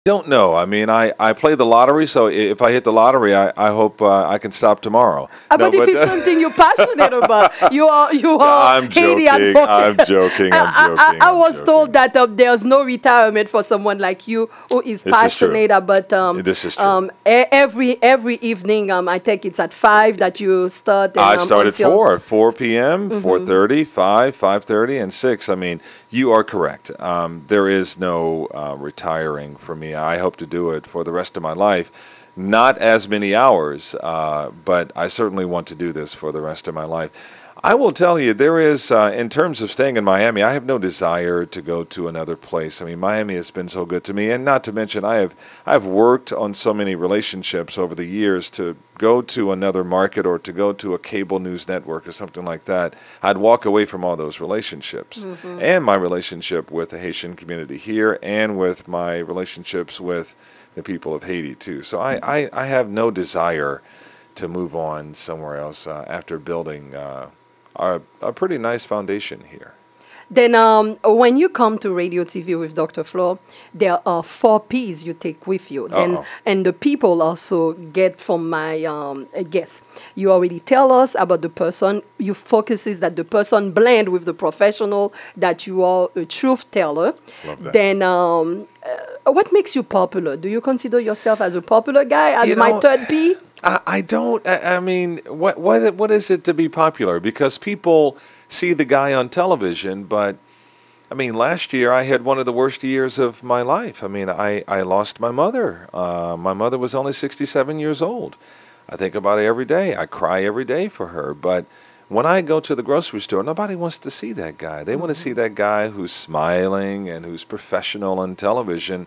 Don't know. I mean, I play the lottery, so if I hit the lottery, I hope I can stop tomorrow. No, But if but it's something you're passionate about, you are I'm Haiti joking. I'm advocate. joking. I'm joking. I I'm was told joking. that there's no retirement for someone like you who is This is true. passionate about This is true. every evening. I think it's at 5 that you start and I start at until 4 p.m., 4:30, 5, 5:30, and 6. I mean, you are correct. There is no retiring for me. I hope to do it for the rest of my life. Not as many hours, but I certainly want to do this for the rest of my life. I will tell you, there is, in terms of staying in Miami, I have no desire to go to another place. I mean, Miami has been so good to me, and not to mention, I've worked on so many relationships over the years. To go to another market or to go to a cable news network or something like that, I'd walk away from all those relationships and my relationship with the Haitian community here and with my relationships with the people of Haiti too. So I have no desire to move on somewhere else after building a pretty nice foundation here. then when you come to radio TV with Dr. Flore, there are 4 P's you take with you. Then Uh-oh. and the people also get from my guess. You already tell us about the person. You focuses that the person blend with the professional. That you are a truth teller. Love that. Then what makes you popular? Do you consider yourself as a popular guy? As You my know, third P? I don't. I mean, what is it to be popular? Because people see the guy on television, but I mean, last year I had one of the worst years of my life. I mean, I lost my mother. My mother was only 67 years old. I think about it every day. I cry every day for her. But when I go to the grocery store, nobody wants to see that guy. They want to see that guy who's smiling and who's professional on television.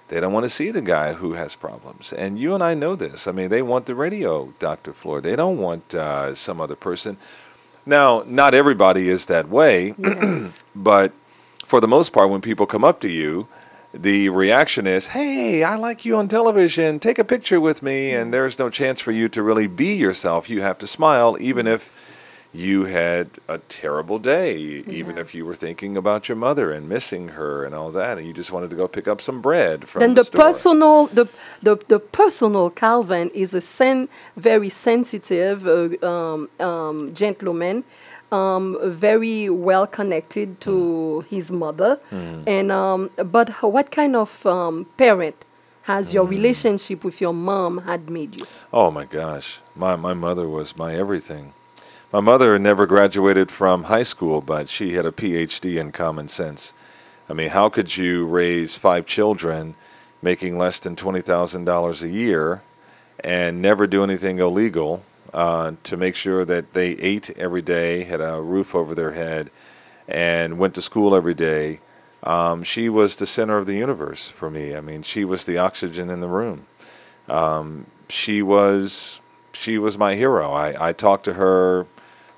They don't want to see the guy who has problems. And you and I know this. I mean, they want the radio, Dr. Flore. They don't want some other person. Now, not everybody is that way, Yes. but for the most part, when people come up to you, the reaction is, hey, I like you on television. Take a picture with me. And there's no chance for you to really be yourself. You have to smile, even if you had a terrible day, even if you were thinking about your mother and missing her and all that, and you just wanted to go pick up some bread from Then the the store. personal, the personal Calvin is a very sensitive gentleman, very well connected to his mother, and but what kind of parent has your relationship with your mom had made you? Oh my gosh, my mother was my everything. My mother never graduated from high school, but she had a Ph.D. in common sense. I mean, how could you raise 5 children making less than $20,000 a year and never do anything illegal to make sure that they ate every day, had a roof over their head, and went to school every day? She was the center of the universe for me. I mean, she was the oxygen in the room. She was my hero. I talked to her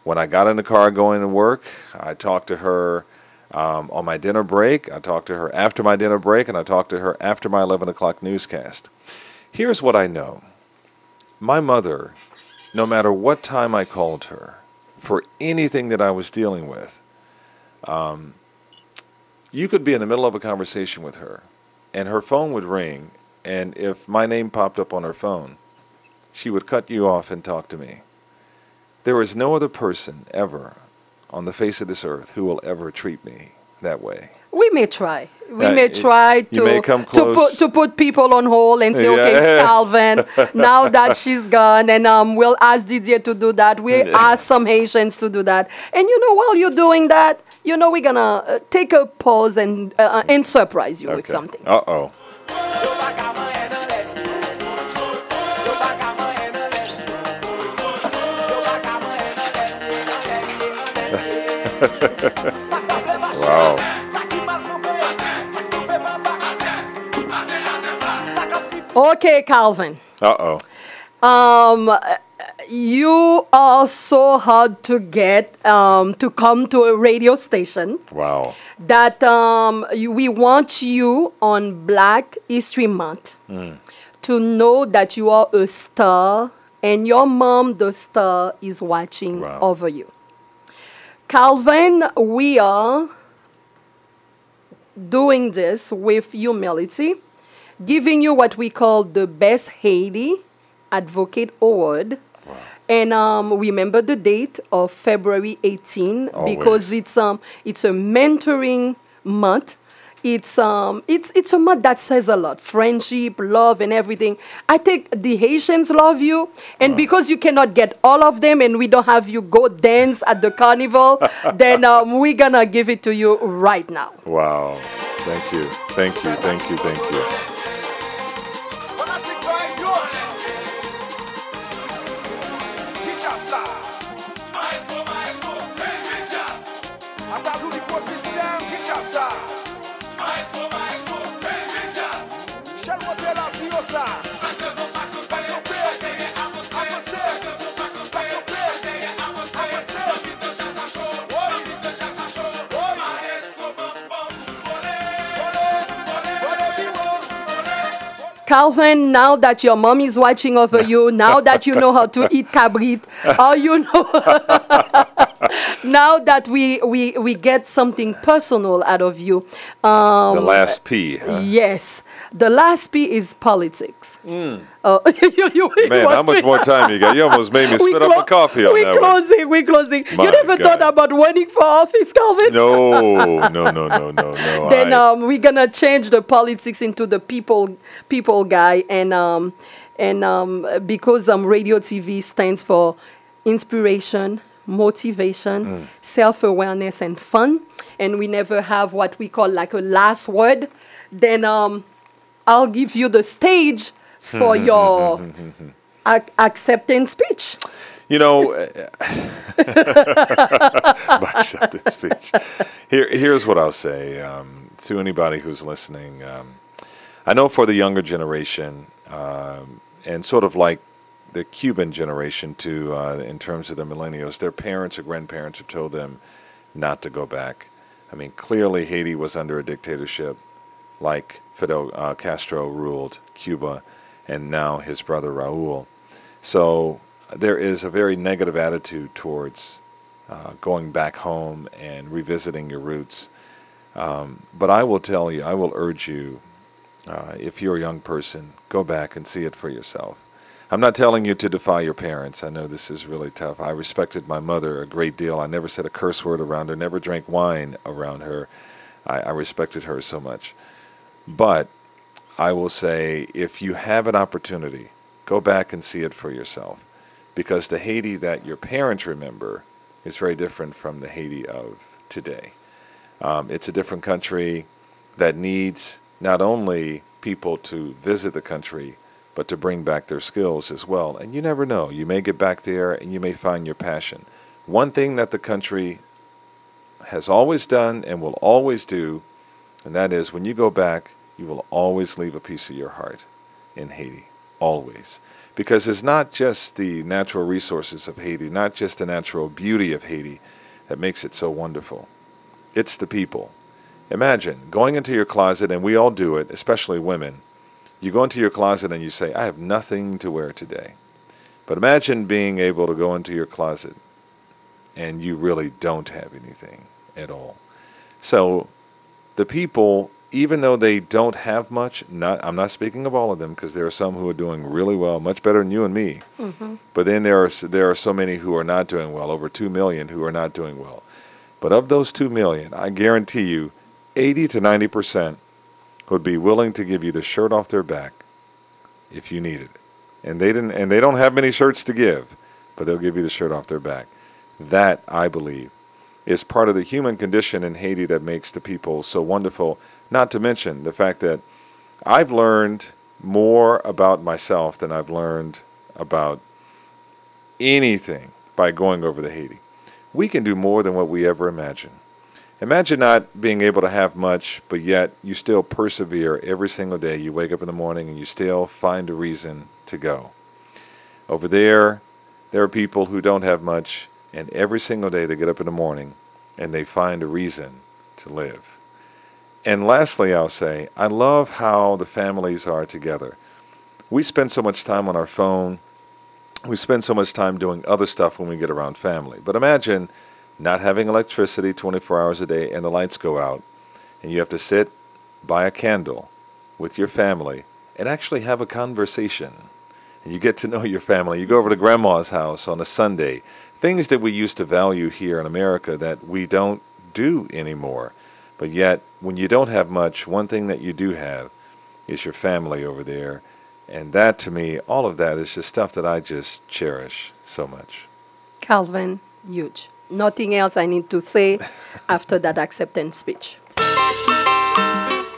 when I got in the car going to work. I talked to her on my dinner break. I talked to her after my dinner break, and I talked to her after my 11 o'clock newscast. Here's what I know. My mother, no matter what time I called her for anything that I was dealing with, you could be in the middle of a conversation with her, and her phone would ring, and if my name popped up on her phone, she would cut you off and talk to me. There is no other person ever on the face of this earth who will ever treat me that way. We may try. We may try you may come to close. put people on hold and say, okay, it's Calvin. Now that she's gone, and we'll ask Didier to do that. We ask some Haitians to do that. And while you're doing that, we're gonna take a pause and surprise you with something. Uh-oh. Wow. Okay, Calvin. Uh-oh. You are so hard to get to come to a radio station Wow. that we want you on Black History Month to know that you are a star and your mom, the star, is watching over you. Calvin, we are doing this with humility giving you what we call the Best Haiti Advocate Award. Wow. And remember the date of February 18 because Always. it's a mentoring month. It's a month that says a lot. Friendship, love, and everything. I think the Haitians love you, and because you cannot get all of them, and we don't have you go dance at the carnival, then we're gonna give it to you right now. Wow. Thank you. Thank you. Thank you. Thank you. Calvin, now that your mom is watching over you, now that you know how to eat cabrit, or you know, now that we get something personal out of you. The last P. Huh? Yes, the last P is politics. Man, how much more time you got? You almost made me spit up a coffee on that one. We're closing. My You never God. thought about running for office, Calvin? No. Then we're gonna change the politics into the people guy, and because radio TV stands for inspiration, motivation, self-awareness, and fun, and we never have what we call like a last word, then I'll give you the stage for your acceptance speech. You know, my acceptance speech. Here's what I'll say to anybody who's listening. I know for the younger generation, and sort of like the Cuban generation too, in terms of the millennials, their parents or grandparents have told them not to go back. I mean, clearly Haiti was under a dictatorship like Fidel Castro ruled Cuba, and now his brother Raul. So there is a very negative attitude towards going back home and revisiting your roots. But I will tell you, I will urge you, if you're a young person, go back and see it for yourself. I'm not telling you to defy your parents. I know this is really tough. I respected my mother a great deal. I never said a curse word around her, never drank wine around her. I respected her so much. But I will say, if you have an opportunity, go back and see it for yourself. Because the Haiti that your parents remember is very different from the Haiti of today. It's a different country that needs not only people to visit the country, but to bring back their skills as well. And you never know. You may get back there and you may find your passion. One thing that the country has always done and will always do, and that is when you go back, you will always leave a piece of your heart in Haiti. Always. Because it's not just the natural resources of Haiti, not just the natural beauty of Haiti that makes it so wonderful. It's the people. Imagine going into your closet, and we all do it, especially women. You go into your closet and you say, I have nothing to wear today. But imagine being able to go into your closet and you really don't have anything at all. So the people, even though they don't have much, I'm not speaking of all of them, because there are some who are doing really well, much better than you and me. Mm-hmm. But then there are so many who are not doing well, over 2 million who are not doing well. But of those 2 million, I guarantee you 80 to 90% would be willing to give you the shirt off their back if you needed it. And they don't have many shirts to give, but they'll give you the shirt off their back. That, I believe, is part of the human condition in Haiti that makes the people so wonderful, not to mention the fact that I've learned more about myself than I've learned about anything by going over to Haiti. We can do more than what we ever imagined. Imagine not being able to have much, but yet you still persevere every single day. You wake up in the morning and you still find a reason to go. Over there are people who don't have much, and every single day they get up in the morning and they find a reason to live. And lastly, I'll say, I love how the families are together. We spend so much time on our phone. We spend so much time doing other stuff when we get around family. But imagine not having electricity 24 hours a day and the lights go out, and you have to sit by a candle with your family and actually have a conversation. And you get to know your family. You go over to grandma's house on a Sunday. Things that we used to value here in America that we don't do anymore. But yet, when you don't have much, one thing that you do have is your family over there. And that, to me, all of that is just stuff that I just cherish so much. Calvin, huge. Nothing else I need to say after that acceptance speech.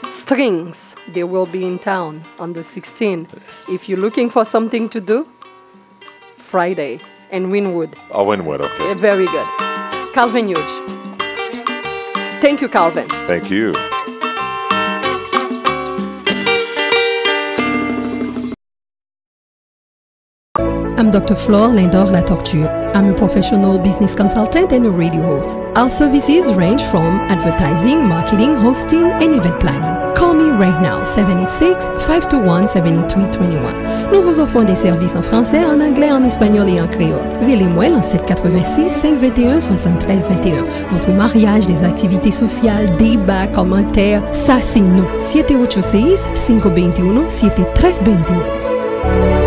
Strings, they will be in town on the 16th. If you're looking for something to do, Friday and Wynwood. Oh, Wynwood, okay. Very good. Calvin Hudges. Thank you, Calvin. Thank you. I'm Dr. Flore Lindor-Latortue. I'm a professional business consultant and a radio host. Our services range from advertising, marketing, hosting, and event planning. Call me right now, 786-521-7321. Nous vous offrons des services en français, en anglais, en espagnol et en créole. Relez-moi en 786-521-7321. Votre mariage, des activités sociales, débats, commentaires, ça c'est nous. 786-521-7321.